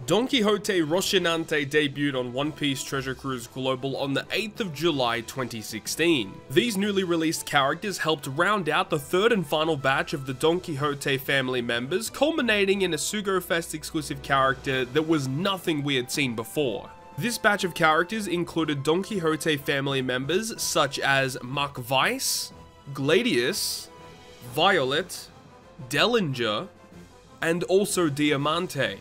Don Quixote Rocinante debuted on One Piece Treasure Cruise Global on the 8th of July 2016. These newly released characters helped round out the third and final batch of the Don Quixote family members, culminating in a Sugofest exclusive character that was nothing we had seen before. This batch of characters included Don Quixote family members such as Mark Weiss, Gladius, Violet, Dellinger, and also Diamante.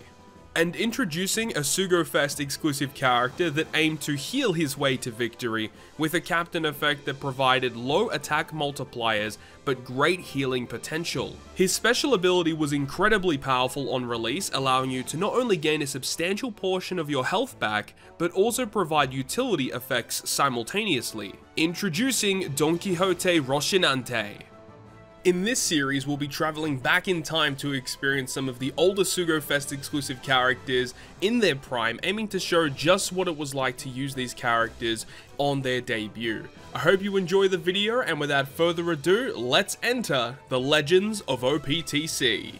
And introducing a Sugofest exclusive character that aimed to heal his way to victory with a captain effect that provided low attack multipliers but great healing potential. His special ability was incredibly powerful on release, allowing you to not only gain a substantial portion of your health back, but also provide utility effects simultaneously. Introducing Don Quixote Rocinante. In this series, we'll be traveling back in time to experience some of the older Sugofest exclusive characters in their prime, aiming to show just what it was like to use these characters on their debut. I hope you enjoy the video, and without further ado, let's enter the Legends of OPTC.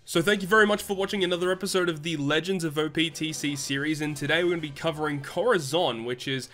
So thank you very much for watching another episode of the Legends of OPTC series, and today we're going to be covering Corazon, which is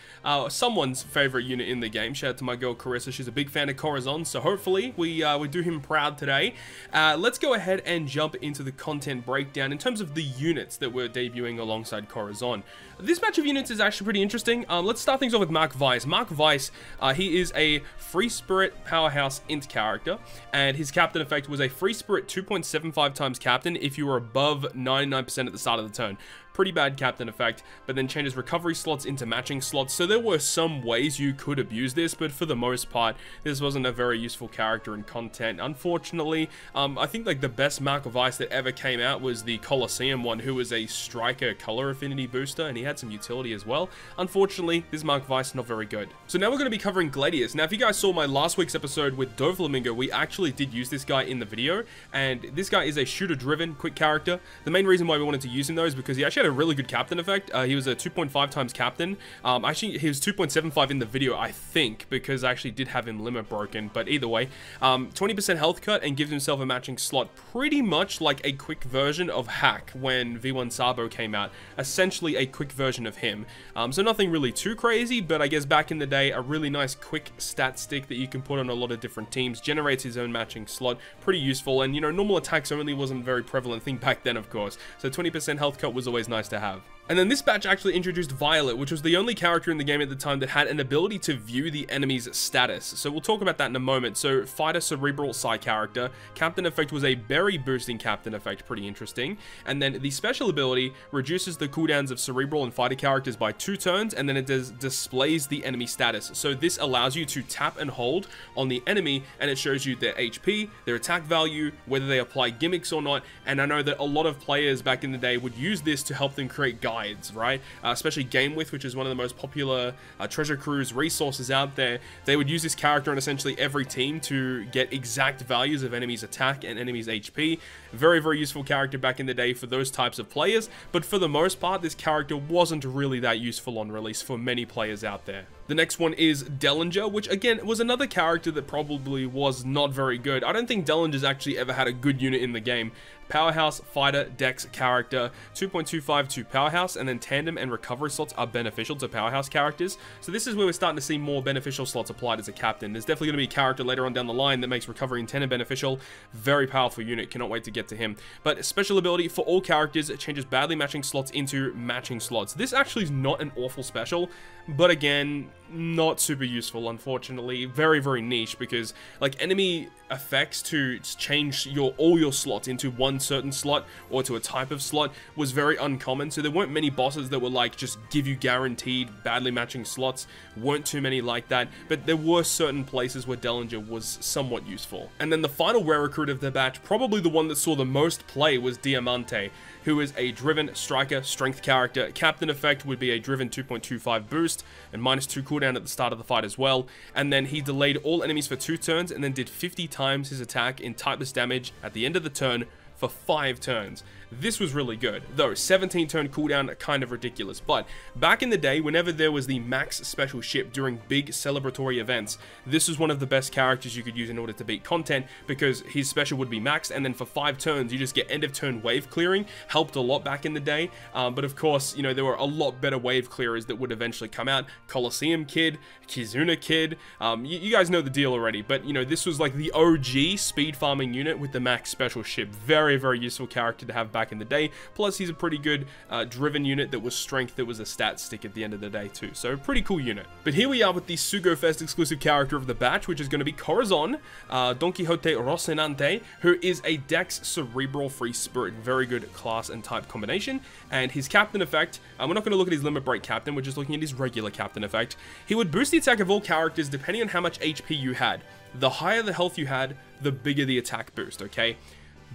someone's favorite unit in the game. Shout out to my girl Carissa, she's a big fan of Corazon, so hopefully we do him proud today. Let's go ahead and jump into the content breakdown in terms of the units that we're debuting alongside Corazon. This batch of units is actually pretty interesting. Let's start things off with Mark Weiss. Mark Weiss, he is a Free Spirit Powerhouse Int character, and his captain effect was a Free Spirit 2.75 times captain if you were above 99% at the start of the turn. Pretty bad captain effect, but then changes recovery slots into matching slots, so there were some ways you could abuse this, but for the most part, this wasn't a very useful character in content. Unfortunately, I think like the best Mark Weiss that ever came out was the Colosseum one, who was a striker color affinity booster, and he had some utility as well. Unfortunately, this Mark Weiss not very good. So now we're going to be covering Gladius. Now, if you guys saw my last week's episode with Doflamingo, we actually did use this guy in the video, and this guy is a shooter-driven, quick character. The main reason why we wanted to use him though is because he actually had a really good captain effect. He was a 2.5 times captain. Actually, he was 2.75 in the video, I think, because I actually did have him limit broken, but either way, 20% health cut and gives himself a matching slot, pretty much like a quick version of Hack when V1 Sabo came out, essentially a quick version of him. So nothing really too crazy, but I guess back in the day, a really nice quick stat stick that you can put on a lot of different teams, generates his own matching slot, pretty useful, and you know, normal attacks only wasn't a very prevalent thing back then, of course, so 20% health cut was always nice to have. And then this batch actually introduced Violet, which was the only character in the game at the time that had an ability to view the enemy's status. So we'll talk about that in a moment. So Fighter Cerebral Psi character, captain effect was a berry boosting captain effect, pretty interesting. And then the special ability reduces the cooldowns of Cerebral and Fighter characters by 2 turns, and then it displays the enemy status. So this allows you to tap and hold on the enemy, and it shows you their HP, their attack value, whether they apply gimmicks or not. And I know that a lot of players back in the day would use this to help them create guides, right? Especially GameWith, which is one of the most popular Treasure Cruise resources out there. They would use this character on essentially every team to get exact values of enemies' attack and enemies' HP. Very, very useful character back in the day for those types of players, but for the most part, this character wasn't really that useful on release for many players out there. The next one is Dellinger, which again was another character that probably was not very good. I don't think Dellinger's actually ever had a good unit in the game. Powerhouse, Fighter, Dex character, 2.25 to Powerhouse, and then Tandem and Recovery slots are beneficial to Powerhouse characters. So this is where we're starting to see more beneficial slots applied as a captain. There's definitely going to be a character later on down the line that makes Recovery and Tandem beneficial. Very powerful unit, cannot wait to get to him. But special ability for all characters, it changes badly matching slots into matching slots. This actually is not an awful special, but again, not super useful, unfortunately. Very, very niche, because like enemy effects to change all your slots into one certain slot or to a type of slot was very uncommon, so there weren't many bosses that were like just give you guaranteed badly matching slots. Weren't too many like that, but there were certain places where Dellinger was somewhat useful. And then the final rare recruit of the batch, probably the one that saw the most play, was Diamante, who is a driven striker strength character. Captain effect would be a driven 2.25 boost and -2 cooldown at the start of the fight as well, and then he delayed all enemies for 2 turns and then did 50 times his attack in typeless damage at the end of the turn for 5 turns. this was really good. Though 17 turn cooldown, kind of ridiculous. But back in the day, whenever there was the max special ship during big celebratory events, this was one of the best characters you could use in order to beat content, because his special would be maxed, and then for 5 turns you just get end of turn wave clearing. Helped a lot back in the day, but of course, you know, there were a lot better wave clearers that would eventually come out. Colosseum Kid, Kizuna Kid, you guys know the deal already, but you know, this was like the OG speed farming unit with the max special ship. Very, very useful character to have back in the day. Plus he's a pretty good driven unit that was strength, that was a stat stick at the end of the day too, so pretty cool unit. But here we are with the Sugo Fest exclusive character of the batch, which is going to be Corazon, Don Quixote Rocinante, who is a Dex Cerebral Free Spirit. Very good class and type combination. And his captain effect, we're not going to look at his limit break captain, we're just looking at his regular captain effect. He would boost the attack of all characters depending on how much HP you had. The higher the health you had, the bigger the attack boost, okay?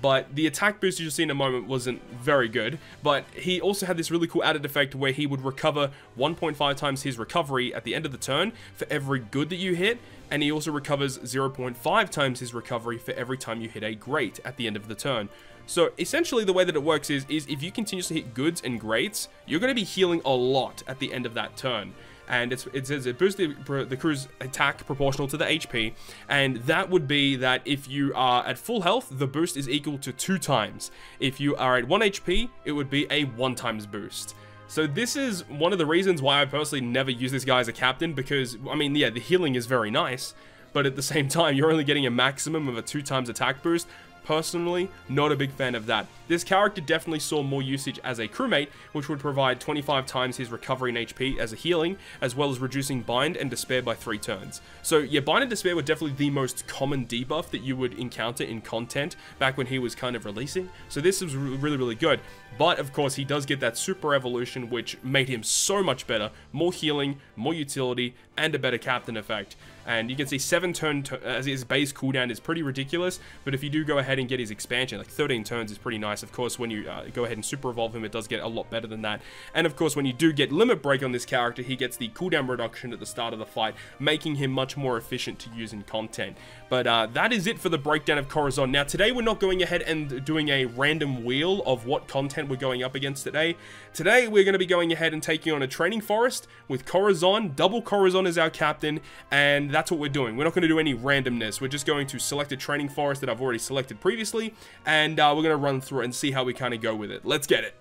But the attack boost you'll see in a moment wasn't very good, but he also had this really cool added effect where he would recover 1.5 times his recovery at the end of the turn for every good that you hit, and he also recovers 0.5 times his recovery for every time you hit a great at the end of the turn. So essentially the way that it works is if you continuously hit goods and greats, you're going to be healing a lot at the end of that turn. And it says it boosts the crew's attack proportional to the HP, and that would be that if you are at full health, the boost is equal to 2 times. If you are at 1 HP, it would be a 1 times boost. So this is one of the reasons why I personally never use this guy as a captain, because, I mean, yeah, the healing is very nice, but at the same time, you're only getting a maximum of a 2 times attack boost. Personally, not a big fan of that. This character definitely saw more usage as a crewmate, which would provide 25 times his recovery in HP as a healing, as well as reducing Bind and Despair by 3 turns. So yeah, Bind and Despair were definitely the most common debuff that you would encounter in content back when he was kind of releasing. So this was really, really good. But of course, he does get that super evolution, which made him so much better. More healing, more utility, and a better captain effect. And you can see 7 turn as his base cooldown is pretty ridiculous, but if you do go ahead and get his expansion, like 13 turns is pretty nice. Of course, when you go ahead and super evolve him, it does get a lot better than that. And of course, when you do get limit break on this character, he gets the cooldown reduction at the start of the fight, making him much more efficient to use in content. But that is it for the breakdown of Corazon. Now, today we're not going ahead and doing a random wheel of what content we're going up against today. Today, we're going to be going ahead and taking on a training forest with Corazon. Double Corazon is our captain, and that's what we're doing. We're not going to do any randomness. We're just going to select a training forest that I've already selected previously, and we're going to run through it and see how we kind of go with it. Let's get it.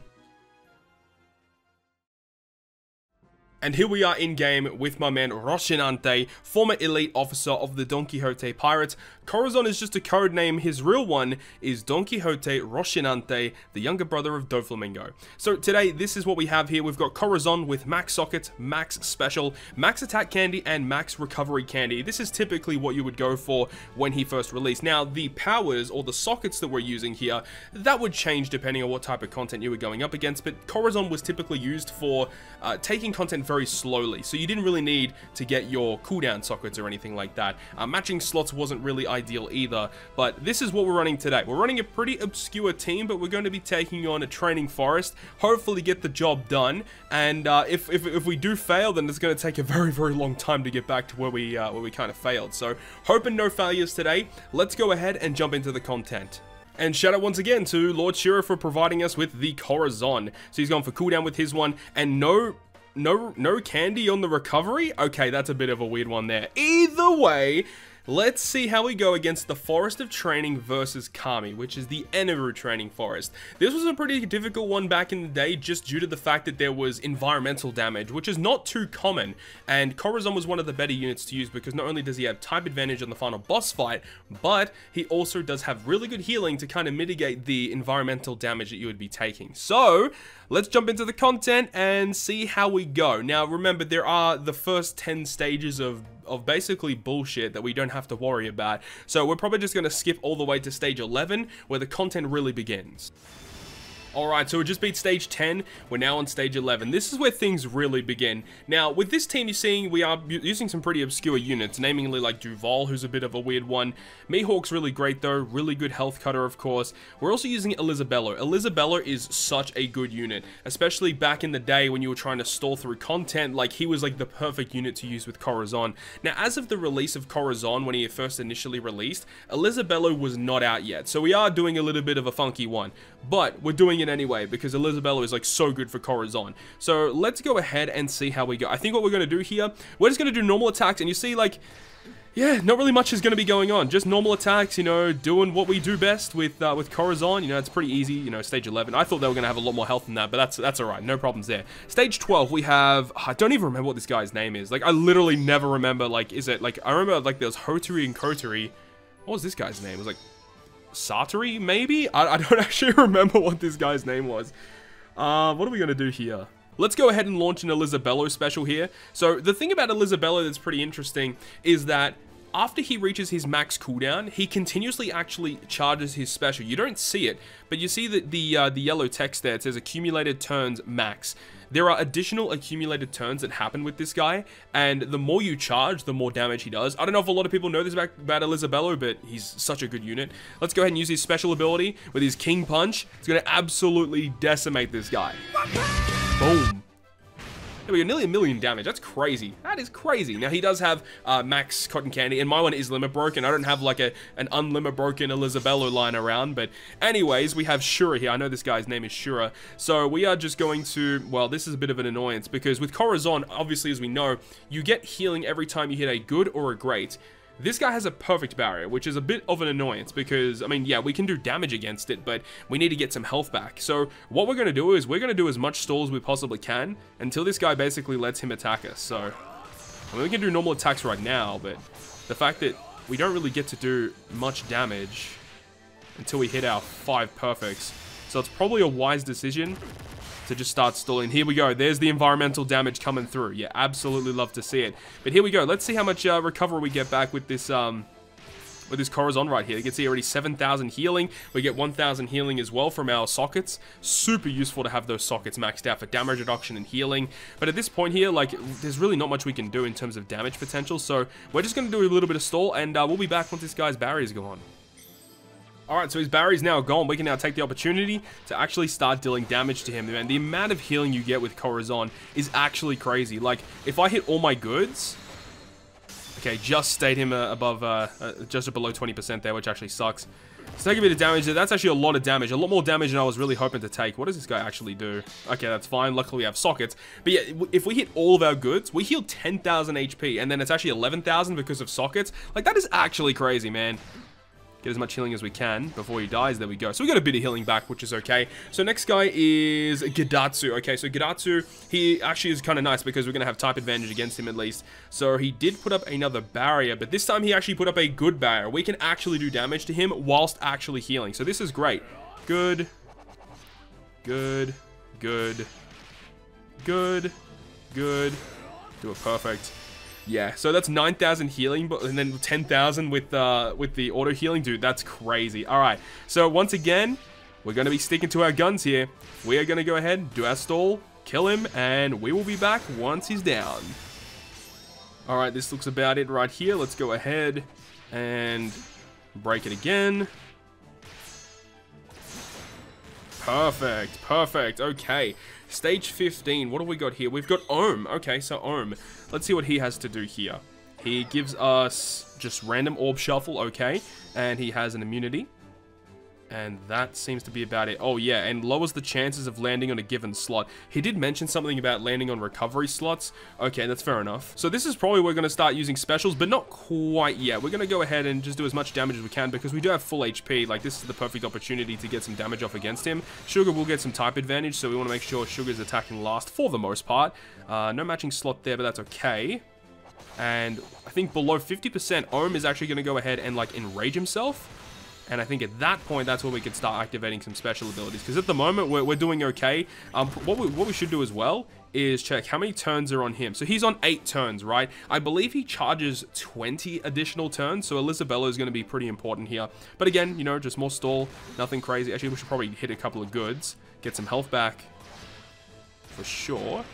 And here we are in game with my man Rocinante, former elite officer of the Don Quixote Pirates. Corazon is just a code name. His real one is Don Quixote Rocinante, the younger brother of Doflamingo. So today, this is what we have here. We've got Corazon with max sockets, max special, max attack candy, and max recovery candy. This is typically what you would go for when he first released. Now, the powers or the sockets that we're using here, that would change depending on what type of content you were going up against, but Corazon was typically used for taking content very slowly, so you didn't really need to get your cooldown sockets or anything like that. Matching slots wasn't really ideal either, but this is what we're running today. We're running a pretty obscure team, but we're going to be taking on a training forest, hopefully get the job done, and if we do fail, then it's going to take a very, very long time to get back to where we kind of failed. So hoping no failures today. Let's go ahead and jump into the content. And shout out once again to Lord Shiro for providing us with the Corazon. So he's gone for cooldown with his one, and no candy on the recovery? Okay, that's a bit of a weird one there. Either way, let's see how we go against the Forest of Training versus Kami, which is the Eneru Training Forest. This was a pretty difficult one back in the day, just due to the fact that there was environmental damage, which is not too common, and Corazon was one of the better units to use because not only does he have type advantage on the final boss fight, but he also does have really good healing to kind of mitigate the environmental damage that you would be taking. So, let's jump into the content and see how we go. Now, remember, there are the first 10 stages of basically bullshit that we don't have to worry about. So we're probably just going to skip all the way to stage 11, where the content really begins. Alright, so we just beat stage 10, we're now on stage 11. This is where things really begin. Now, with this team, you're seeing we are using some pretty obscure units, namely like Duval, who's a bit of a weird one. Mihawk's really great though, really good health cutter, of course. We're also using Elizabello. Elizabello is such a good unit, especially back in the day when you were trying to stall through content. Like, he was like the perfect unit to use with Corazon. Now, as of the release of Corazon, when he first initially released, Elizabello was not out yet, so we are doing a little bit of a funky one. But we're doing it anyway because Elisabella is like so good for Corazon. So let's go ahead and see how we go. I think what we're going to do here, we're just going to do normal attacks, and you see like, yeah, not really much is going to be going on. Just normal attacks, you know, doing what we do best with Corazon. You know, it's pretty easy, you know, stage 11. I thought they were going to have a lot more health than that, but that's all right. No problems there. Stage 12, we have, I don't even remember what this guy's name is. Like, I literally never remember, like, is it, like, I remember, like, there was Hotari and Kotari. What was this guy's name? It was, like, Sartori, maybe? I don't actually remember what this guy's name was. What are we going to do here? Let's go ahead and launch an Elisabello special here. So the thing about Elisabello that's pretty interesting is that after he reaches his max cooldown, he continuously actually charges his special. You don't see it, but you see that the yellow text there. It says accumulated turns max. There are additional accumulated turns that happen with this guy, and the more you charge, the more damage he does. I don't know if a lot of people know this about Elisabello, but he's such a good unit. Let's go ahead and use his special ability with his King Punch. It's going to absolutely decimate this guy. Boom. There we go, nearly 1 million damage. That's crazy. That is crazy. Now, he does have max cotton candy, and my one is limit broken. I don't have like an unlimit broken Elisabello lying around, but anyways, we have Shura here. I know this guy's name is Shura. So we are just going to, well, this is a bit of an annoyance, because with Corazon, obviously, as we know, you get healing every time you hit a good or a great. This guy has a perfect barrier, which is a bit of an annoyance because, I mean, yeah, we can do damage against it, but we need to get some health back. So what we're going to do is we're going to do as much stall as we possibly can until this guy basically lets him attack us. So, I mean, we can do normal attacks right now, but the fact that we don't really get to do much damage until we hit our 5 perfects. So it's probably a wise decision to just start stalling. Here we go. There's the environmental damage coming through. Yeah, absolutely love to see it. But here we go. Let's see how much recovery we get back with this Corazon right here. You can see already 7,000 healing. We get 1,000 healing as well from our sockets. Super useful to have those sockets maxed out for damage reduction and healing. But at this point here, like, there's really not much we can do in terms of damage potential. So we're just going to do a little bit of stall, and we'll be back once this guy's barrier's gone. Alright, so his barrier's now gone. We can now take the opportunity to actually start dealing damage to him. Man, the amount of healing you get with Corazon is actually crazy. Like, if I hit all my goods... Okay, just stayed him above, just below 20% there, which actually sucks. So take a bit of damage there. That's actually a lot of damage. A lot more damage than I was really hoping to take. What does this guy actually do? Okay, that's fine. Luckily, we have sockets. But yeah, if we hit all of our goods, we heal 10,000 HP. And then it's actually 11,000 because of sockets. Like, that is actually crazy, man. Get as much healing as we can before he dies. There we go. So we got a bit of healing back, which is okay. So next guy is Gidatsu. Okay, so Gidatsu, he actually is kind of nice because we're going to have type advantage against him at least. So he did put up another barrier, but this time he actually put up a good barrier. We can actually do damage to him whilst actually healing. So this is great. Good. Good. Good. Good. Good. Do a perfect. Yeah, so that's 9,000 healing, and then 10,000 with the auto healing. Dude, that's crazy. All right, so once again, we're going to be sticking to our guns here. We are going to go ahead, do our stall, kill him, and we will be back once he's down. All right, this looks about it right here. Let's go ahead and break it again. Perfect, perfect. Okay, stage 15. What have we got here? We've got Ohm. Okay, so Ohm. Let's see what he has to do here. He gives us just random orb shuffle, okay. And he has an immunity. And that seems to be about it. Oh, yeah, and lowers the chances of landing on a given slot. He did mention something about landing on recovery slots. Okay, that's fair enough. So this is probably where we're going to start using specials, but not quite yet. We're going to go ahead and just do as much damage as we can because we do have full HP. Like, this is the perfect opportunity to get some damage off against him. Sugar will get some type advantage, so we want to make sure Sugar's attacking last for the most part. No matching slot there, but that's okay. And I think below 50%, Ohm is actually going to go ahead and, like, enrage himself. And I think at that point, that's where we could start activating some special abilities. Because at the moment, we're doing okay. What we should do as well is check how many turns are on him. So he's on 8 turns, right? I believe he charges 20 additional turns. So Elisabella is going to be pretty important here. But again, you know, just more stall. Nothing crazy. Actually, we should probably hit a couple of goods. Get some health back. For sure.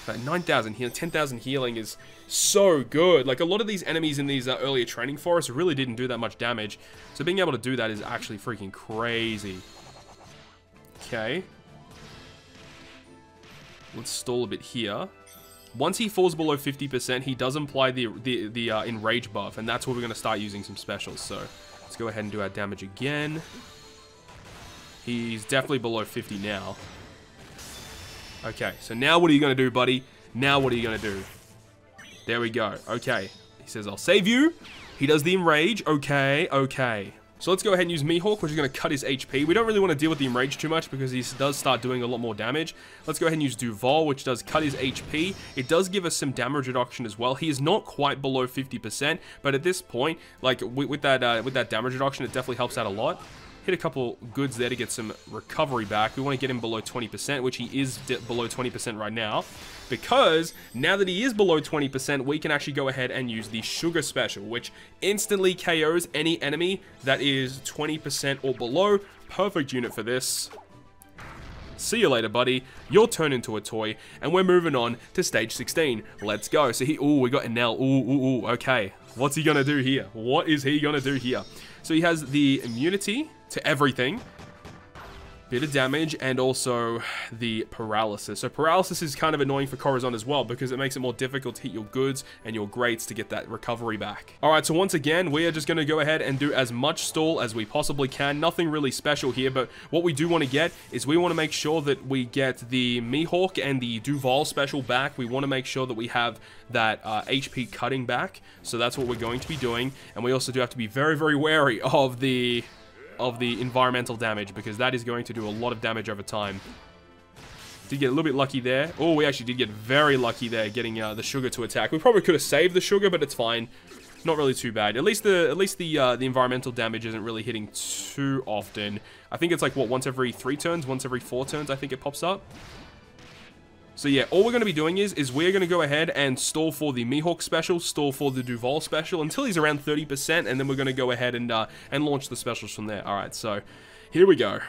But 9,000 healing, 10,000 healing is so good. Like, a lot of these enemies in these earlier training forests really didn't do that much damage. So being able to do that is actually freaking crazy. Okay. Let's stall a bit here. Once he falls below 50%, he does apply the enrage buff, and that's where we're going to start using some specials. So let's go ahead and do our damage again. He's definitely below 50 now. Okay, so now what are you going to do, buddy? Now what are you going to do? There we go. Okay. He says, I'll save you. He does the Enrage. Okay, okay. So let's go ahead and use Mihawk, which is going to cut his HP. We don't really want to deal with the Enrage too much because he does start doing a lot more damage. Let's go ahead and use Duval, which does cut his HP. It does give us some damage reduction as well. He is not quite below 50%, but at this point, like with that damage reduction, it definitely helps out a lot. Hit a couple goods there to get some recovery back. We want to get him below 20%, which he is below 20% right now. Because now that he is below 20%, we can actually go ahead and use the Sugar Special, which instantly KOs any enemy that is 20% or below. Perfect unit for this. See you later, buddy. You'll turn into a toy, and we're moving on to stage 16. Let's go. So we got Enel. Ooh, okay. What's he gonna do here? What is he gonna do here? So he has the immunity to everything. Bit of damage, and also the paralysis. So paralysis is kind of annoying for Corazon as well, because it makes it more difficult to hit your goods and your greats to get that recovery back. Alright, so once again, we are just going to go ahead and do as much stall as we possibly can. Nothing really special here, but what we do want to get is we want to make sure that we get the Mihawk and the Duval special back. We want to make sure that we have that HP cutting back, so that's what we're going to be doing. And we also do have to be very, very wary of the environmental damage, because that is going to do a lot of damage over time. Did get a little bit lucky there. Oh, we actually did get very lucky there, getting the Sugar to attack. We probably could have saved the Sugar, but it's fine. Not really too bad. At least the environmental damage isn't really hitting too often. I think it's like, what, once every 3 turns, once every 4 turns, I think it pops up. So yeah, all we're going to be doing is we're going to go ahead and stall for the Mihawk special, stall for the Duval special until he's around 30%, and then we're going to go ahead and launch the specials from there. Alright, so here we go.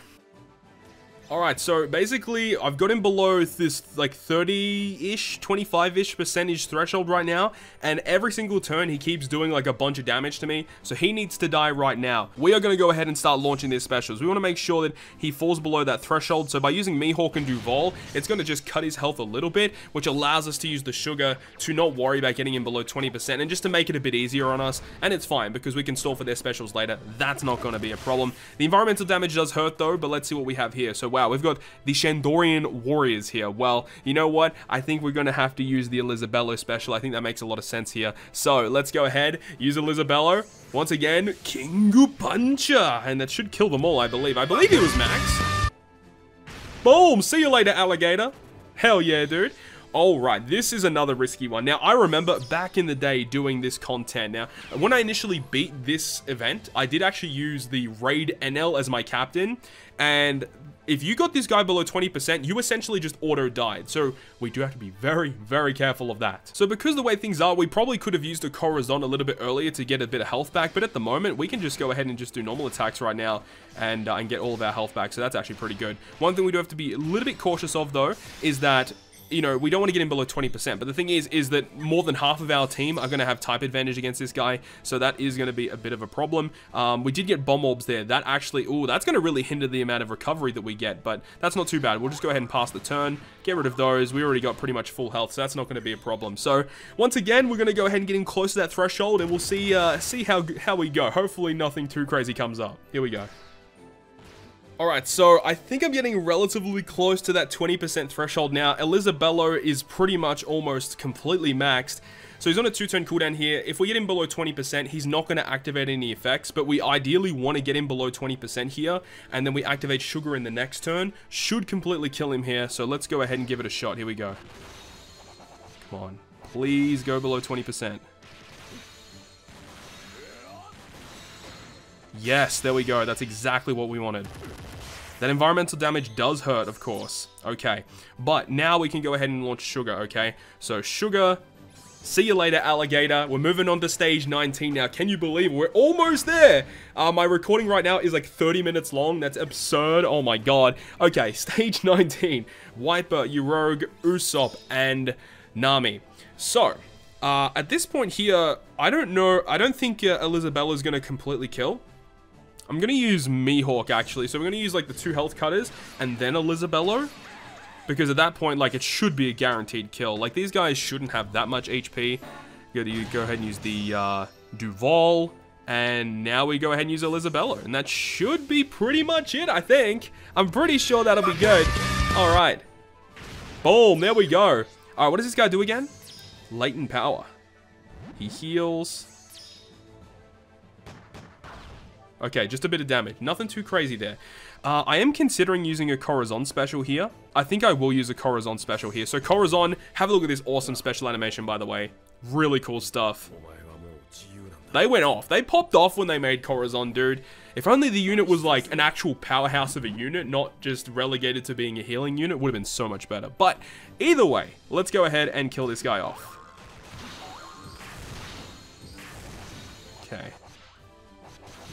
Alright, so basically, I've got him below this, like, 30-ish, 25-ish percentage threshold right now, and every single turn, he keeps doing, like, a bunch of damage to me, so he needs to die right now. We are going to go ahead and start launching these specials. We want to make sure that he falls below that threshold, so by using Mihawk and Duval, it's going to just cut his health a little bit, which allows us to use the Sugar to not worry about getting him below 20%, and just to make it a bit easier on us, and it's fine, because we can stall for their specials later. That's not going to be a problem. The environmental damage does hurt, though, but let's see what we have here. So, wow, we've got the Shandorian Warriors here. Well, you know what? I think we're going to have to use the Elizabello special. I think that makes a lot of sense here. So, let's go ahead, use Elizabello. Once again, Kingu Puncha. And that should kill them all, I believe. I believe he was max. Boom! See you later, alligator. Hell yeah, dude. Alright, this is another risky one. Now, I remember back in the day doing this content. Now, when I initially beat this event, I did actually use the Raid Enel as my captain, and if you got this guy below 20%, you essentially just auto-died. So, we do have to be very, very careful of that. So, because the way things are, we probably could have used a Corazon a little bit earlier to get a bit of health back, but at the moment, we can just go ahead and just do normal attacks right now and get all of our health back, so that's actually pretty good. One thing we do have to be a little bit cautious of, though, is that, you know, we don't want to get him below 20%, but the thing is that more than half of our team are going to have type advantage against this guy, so that is going to be a bit of a problem. We did get bomb orbs there. That actually, ooh, that's going to really hinder the amount of recovery that we get, but that's not too bad. We'll just go ahead and pass the turn, get rid of those. We already got pretty much full health, so that's not going to be a problem. So, once again, we're going to go ahead and get him close to that threshold, and we'll see how we go. Hopefully nothing too crazy comes up. Here we go. Alright, so I think I'm getting relatively close to that 20% threshold now. Elizabello is pretty much almost completely maxed. So he's on a 2-turn cooldown here. If we get him below 20%, he's not going to activate any effects, but we ideally want to get him below 20% here, and then we activate Sugar in the next turn. Should completely kill him here, so let's go ahead and give it a shot. Here we go. Come on. Please go below 20%. Yes, there we go. That's exactly what we wanted. That environmental damage does hurt, of course. Okay. But now we can go ahead and launch Sugar, okay? So, Sugar, see you later, alligator. We're moving on to stage 19 now. Can you believe we're almost there? My recording right now is like 30 minutes long. That's absurd. Oh my god. Okay, stage 19. Wiper, Uroge, Usopp, and Nami. So, at this point here, I don't know. I don't think Elizabella is going to completely kill. I'm going to use Mihawk, actually. So we're going to use, like, the 2 health cutters and then Elizabello. Because at that point, like, it should be a guaranteed kill. Like, these guys shouldn't have that much HP. You go ahead and use the Duval. And now we go ahead and use Elizabella. And that should be pretty much it, I think. I'm pretty sure that'll be good. All right. Boom, there we go. All right, what does this guy do again? Latent power. He heals. Okay, just a bit of damage. Nothing too crazy there. I am considering using a Corazon special here. I think I will use a Corazon special here. So Corazon, have a look at this awesome special animation, by the way. Really cool stuff. They went off. They popped off when they made Corazon, dude. If only the unit was like an actual powerhouse of a unit, not just relegated to being a healing unit, would have been so much better. But either way, let's go ahead and kill this guy off. Okay.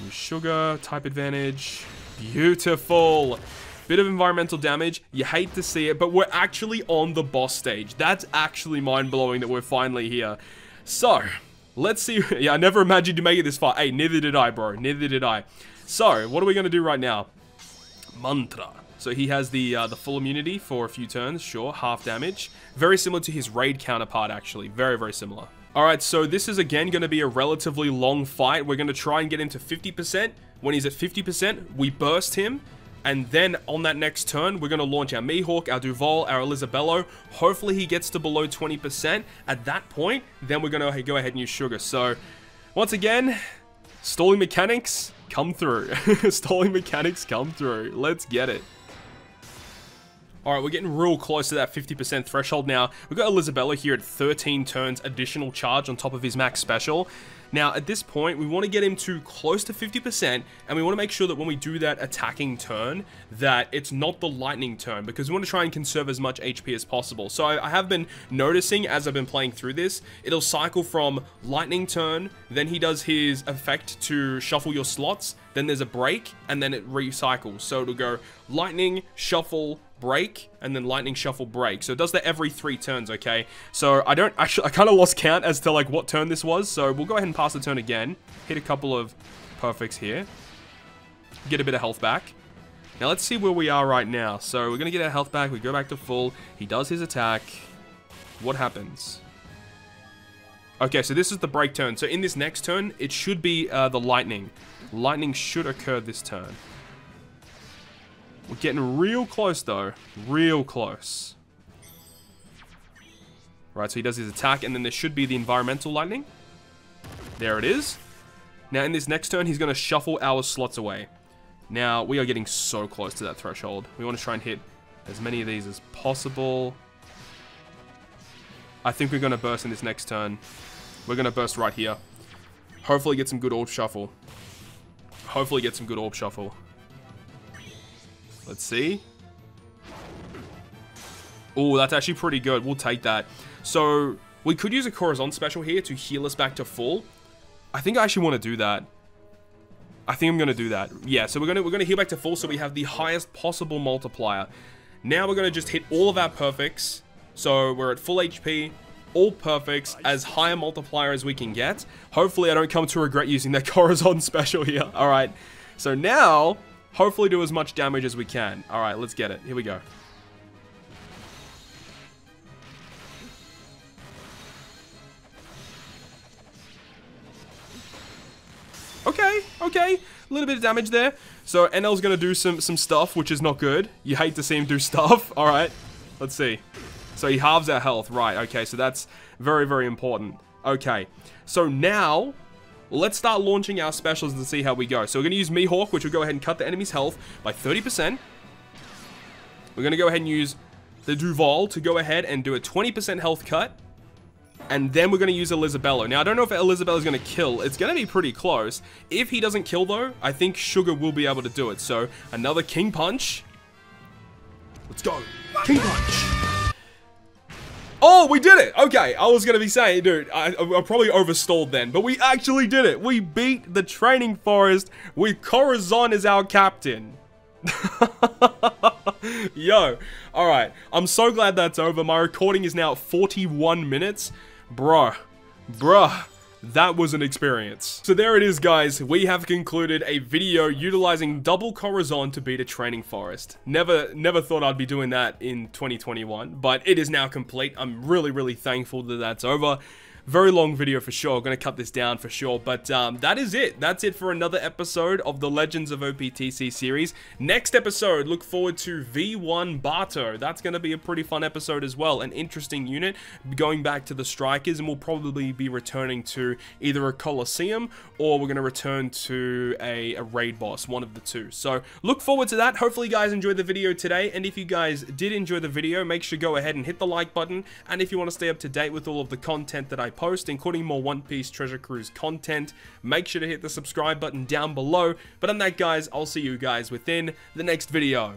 Use sugar, type advantage. Beautiful. Bit of environmental damage. You hate to see it, but we're actually on the boss stage. That's actually mind-blowing that we're finally here. So, let's see. Yeah, I never imagined you make it this far. Hey, neither did I, bro. Neither did I. So, what are we going to do right now? Mantra. So he has the full immunity for a few turns. Sure, half damage. Very similar to his raid counterpart, actually. Very, very similar. Alright, so this is again going to be a relatively long fight. We're going to try and get him to 50%. When he's at 50%, we burst him. And then on that next turn, we're going to launch our Mihawk, our Duval, our Elizabello. Hopefully he gets to below 20%. At that point, then we're going to go ahead and use Sugar. So, once again, stalling mechanics, come through. Stalling mechanics, come through. Let's get it. Alright, we're getting real close to that 50% threshold now. We've got Elizabella here at 13 turns additional charge on top of his max special. Now, at this point, we want to get him to close to 50%, and we want to make sure that when we do that attacking turn, that it's not the lightning turn, because we want to try and conserve as much HP as possible. So I have been noticing as I've been playing through this, it'll cycle from lightning turn, then he does his effect to shuffle your slots, then there's a break, and then it recycles. So it'll go lightning, shuffle, break, and then lightning, shuffle, break. So it does that every 3 turns, okay? So I kind of lost count as to like what turn this was. So we'll go ahead and pass the turn again. Hit a couple of perfects here. Get a bit of health back. Now let's see where we are right now. So we're going to get our health back. We go back to full. He does his attack. What happens? Okay, so this is the break turn. So in this next turn, it should be the lightning. Lightning should occur this turn. We're getting real close, though. Real close. Right, so he does his attack, and then there should be the environmental lightning. There it is. Now, in this next turn, he's going to shuffle our slots away. Now, we are getting so close to that threshold. We want to try and hit as many of these as possible. I think we're going to burst in this next turn. We're going to burst right here. Hopefully get some good orb shuffle. Hopefully get some good orb shuffle. Let's see. Oh, that's actually pretty good. We'll take that. So, we could use a Corazon special here to heal us back to full. I think I actually want to do that. I think I'm going to do that. Yeah, so we're going to heal back to full so we have the highest possible multiplier. Now we're going to just hit all of our perfects. So, we're at full HP, all perfects, as high a multiplier as we can get. Hopefully, I don't come to regret using that Corazon special here. Alright, so now, hopefully do as much damage as we can. Alright, let's get it. Here we go. Okay. A little bit of damage there. So, NL's going to do some stuff, which is not good. You hate to see him do stuff. Alright, let's see. So, he halves our health. Right, okay, so that's very, very important. Okay, so now, let's start launching our specials and see how we go. So, we're going to use Mihawk, which will go ahead and cut the enemy's health by 30%. We're going to go ahead and use the Duval to go ahead and do a 20% health cut. And then we're going to use Elizabello. Now, I don't know if Elizabello is going to kill. It's going to be pretty close. If he doesn't kill, though, I think Sugar will be able to do it. So, another King Punch. Let's go. King Punch. Oh, we did it. Okay, I was going to be saying, dude, I probably overstalled then. But we actually did it. We beat the Training Forest with Corazon as our captain. Yo, alright, I'm so glad that's over. My recording is now at 41 minutes. Bruh, that was an experience. So there it is, guys. We have concluded a video utilizing double Corazon to beat a Training Forest. Never thought I'd be doing that in 2021, but it is now complete. I'm really, really thankful that that's over. very long video for sure. I'm going to cut this down for sure. But that is it. That's it for another episode of the Legends of OPTC series. Next episode, look forward to V1 Bato. That's going to be a pretty fun episode as well. An interesting unit, going back to the Strikers, and we'll probably be returning to either a Colosseum or we're going to return to a raid boss, one of the two. So look forward to that. Hopefully you guys enjoyed the video today, and if you guys did enjoy the video, make sure to go ahead and hit the like button, and if you want to stay up to date with all of the content that I post, including more One Piece Treasure Cruise content, make sure to hit the subscribe button down below. But on that, guys, I'll see you guys within the next video.